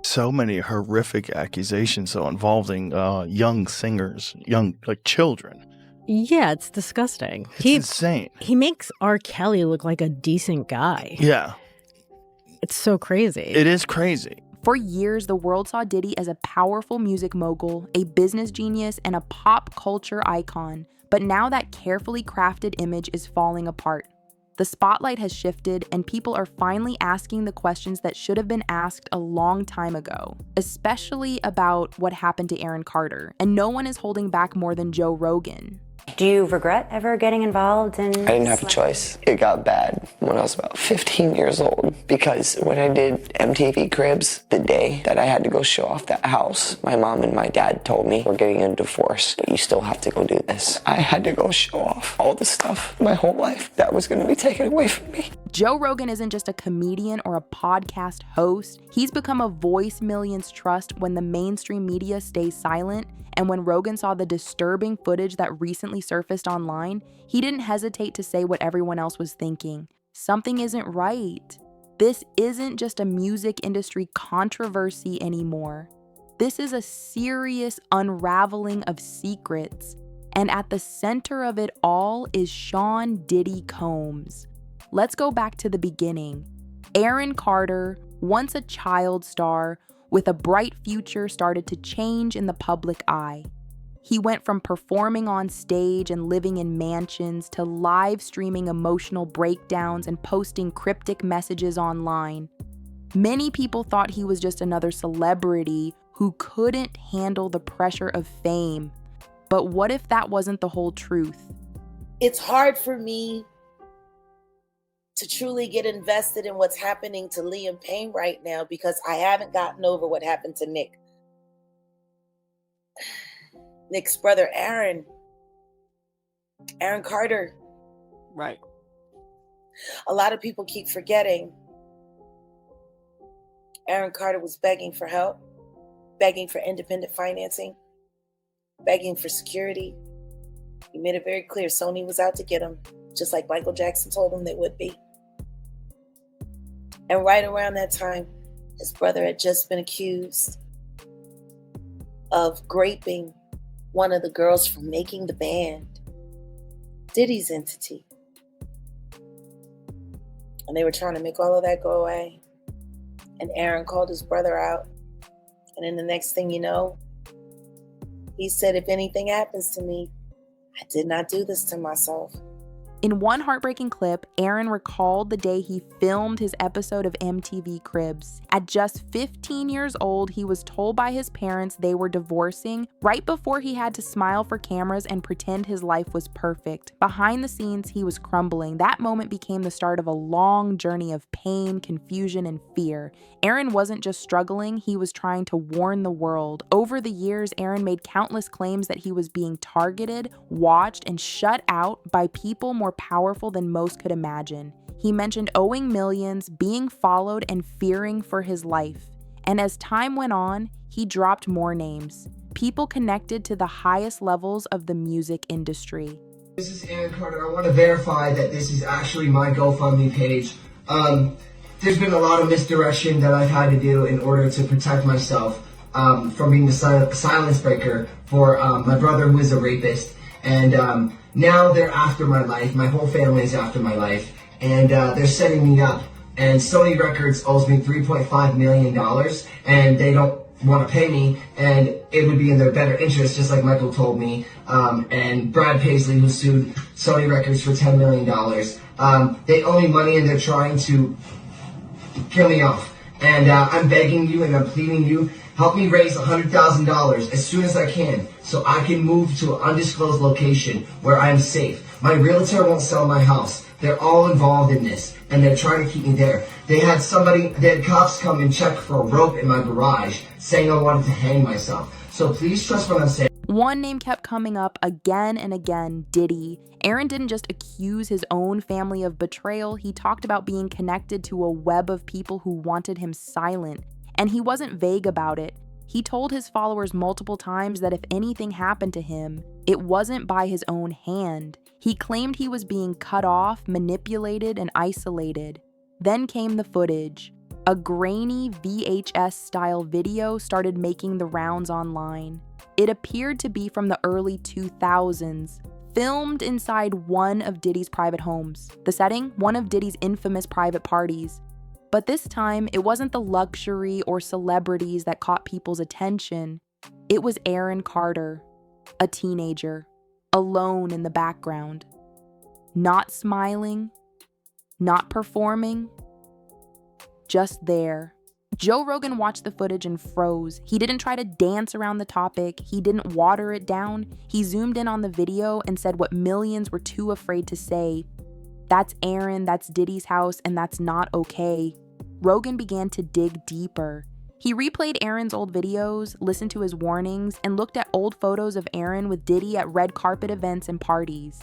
So many horrific accusations, though, involving young singers, young, like, children. Yeah, it's disgusting. It's insane. He makes R. Kelly look like a decent guy. Yeah. It's so crazy. It is crazy. For years, the world saw Diddy as a powerful music mogul, a business genius, and a pop culture icon. But now that carefully crafted image is falling apart. The spotlight has shifted, and people are finally asking the questions that should have been asked a long time ago, especially about what happened to Aaron Carter. And no one is holding back more than Joe Rogan. Do you regret ever getting involved in... I didn't have a choice. It got bad when I was about 15 years old because when I did MTV Cribs, the day that I had to go show off that house, my mom and my dad told me, we're getting a divorce, but you still have to go do this. I had to go show off all the stuff my whole life that was going to be taken away from me. Joe Rogan isn't just a comedian or a podcast host. He's become a voice millions trust when the mainstream media stays silent. And when Rogan saw the disturbing footage that recently surfaced online, he didn't hesitate to say what everyone else was thinking. Something isn't right. This isn't just a music industry controversy anymore. This is a serious unraveling of secrets. And at the center of it all is Sean Diddy Combs. Let's go back to the beginning. Aaron Carter, once a child star, with a bright future, started to change in the public eye. He went from performing on stage and living in mansions to live streaming emotional breakdowns and posting cryptic messages online. Many people thought he was just another celebrity who couldn't handle the pressure of fame. But what if that wasn't the whole truth? It's hard for me to truly get invested in what's happening to Liam Payne right now because I haven't gotten over what happened to Nick. Nick's brother, Aaron Carter. Right. A lot of people keep forgetting Aaron Carter was begging for help, begging for independent financing, begging for security. He made it very clear Sony was out to get him, just like Michael Jackson told him they would be. And right around that time, his brother had just been accused of raping one of the girls from making the band, Diddy's entity. And they were trying to make all of that go away. And Aaron called his brother out. And then the next thing you know, he said, if anything happens to me, I did not do this to myself. In one heartbreaking clip, Aaron recalled the day he filmed his episode of MTV Cribs. At just 15 years old, he was told by his parents they were divorcing right before he had to smile for cameras and pretend his life was perfect. Behind the scenes, he was crumbling. That moment became the start of a long journey of pain, confusion, and fear. Aaron wasn't just struggling, he was trying to warn the world. Over the years, Aaron made countless claims that he was being targeted, watched, and shut out by people more powerful than most could imagine. He mentioned owing millions, being followed, and fearing for his life. And as time went on, he dropped more names. People connected to the highest levels of the music industry. This is Aaron Carter. I want to verify that this is actually my GoFundMe page. There's been a lot of misdirection that I've had to do in order to protect myself from being the silence breaker for my brother, who is a rapist. And now they're after my life. My whole family is after my life. And they're setting me up. And Sony Records owes me $3.5 million. And they don't want to pay me. And it would be in their better interest, just like Michael told me. And Brad Paisley, who sued Sony Records for $10 million. They owe me money and they're trying to kill me off. And I'm begging you and I'm pleading you, help me raise $100,000 as soon as I can so I can move to an undisclosed location where I'm safe. My realtor won't sell my house. They're all involved in this and they're trying to keep me there. They had cops come and check for a rope in my garage saying I wanted to hang myself. So please trust what I'm saying. One name kept coming up again and again, Diddy. Aaron didn't just accuse his own family of betrayal, he talked about being connected to a web of people who wanted him silent. And he wasn't vague about it. He told his followers multiple times that if anything happened to him, it wasn't by his own hand. He claimed he was being cut off, manipulated, and isolated. Then came the footage. A grainy VHS-style video started making the rounds online. It appeared to be from the early 2000s, filmed inside one of Diddy's private homes. The setting, one of Diddy's infamous private parties. But this time, it wasn't the luxury or celebrities that caught people's attention. It was Aaron Carter, a teenager, alone in the background. Not smiling, not performing, just there. Joe Rogan watched the footage and froze. He didn't try to dance around the topic. He didn't water it down. He zoomed in on the video and said what millions were too afraid to say. That's Aaron, that's Diddy's house, and that's not okay. Rogan began to dig deeper. He replayed Aaron's old videos, listened to his warnings, and looked at old photos of Aaron with Diddy at red carpet events and parties.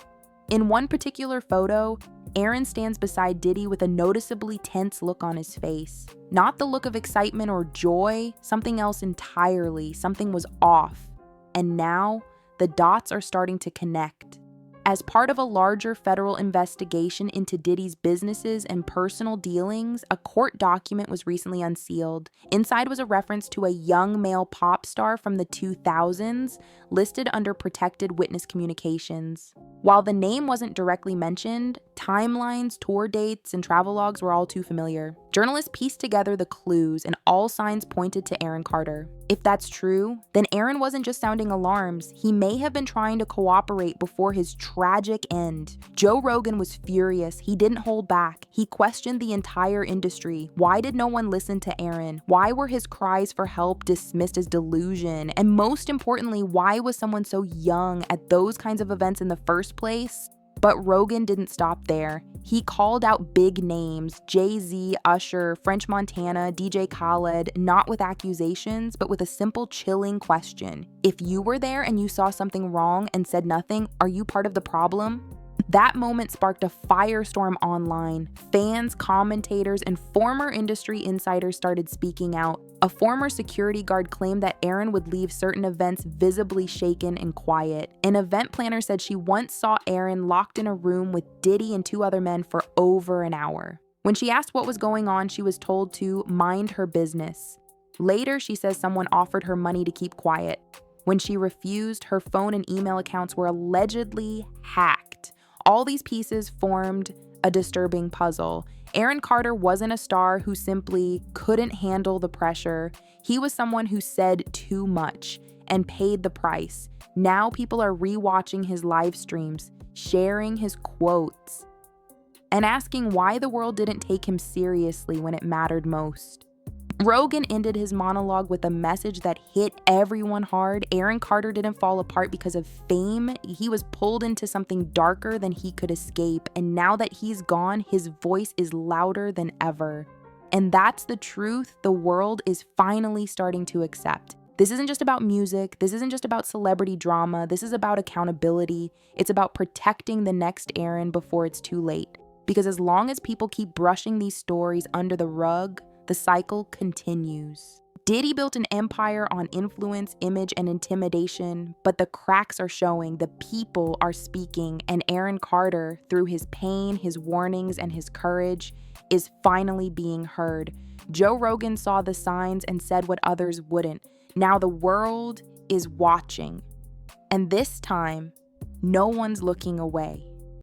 In one particular photo, Aaron stands beside Diddy with a noticeably tense look on his face. Not the look of excitement or joy, something else entirely. Something was off. And now, the dots are starting to connect. As part of a larger federal investigation into Diddy's businesses and personal dealings, a court document was recently unsealed. Inside was a reference to a young male pop star from the 2000s, listed under protected witness communications. While the name wasn't directly mentioned, timelines, tour dates, and travelogues were all too familiar. Journalists pieced together the clues, and all signs pointed to Aaron Carter. If that's true, then Aaron wasn't just sounding alarms. He may have been trying to cooperate before his tragic end. Joe Rogan was furious. He didn't hold back. He questioned the entire industry. Why did no one listen to Aaron? Why were his cries for help dismissed as delusion? And most importantly, why was someone so young at those kinds of events in the first place? But Rogan didn't stop there. He called out big names, Jay-Z, Usher, French Montana, DJ Khaled, not with accusations, but with a simple chilling question. If you were there and you saw something wrong and said nothing, are you part of the problem? That moment sparked a firestorm online. Fans, commentators, and former industry insiders started speaking out. A former security guard claimed that Aaron would leave certain events visibly shaken and quiet. An event planner said she once saw Aaron locked in a room with Diddy and two other men for over an hour. When she asked what was going on, she was told to mind her business. Later, she says someone offered her money to keep quiet. When she refused, her phone and email accounts were allegedly hacked. All these pieces formed a disturbing puzzle. Aaron Carter wasn't a star who simply couldn't handle the pressure. He was someone who said too much and paid the price. Now people are rewatching his live streams, sharing his quotes, and asking why the world didn't take him seriously when it mattered most. Rogan ended his monologue with a message that hit everyone hard. Aaron Carter didn't fall apart because of fame. He was pulled into something darker than he could escape. And now that he's gone, his voice is louder than ever. And that's the truth the world is finally starting to accept. This isn't just about music. This isn't just about celebrity drama. This is about accountability. It's about protecting the next Aaron before it's too late. Because as long as people keep brushing these stories under the rug, the cycle continues. Diddy built an empire on influence, image, and intimidation, but the cracks are showing, the people are speaking, and Aaron Carter, through his pain, his warnings, and his courage, is finally being heard. Joe Rogan saw the signs and said what others wouldn't. Now the world is watching. And this time, no one's looking away.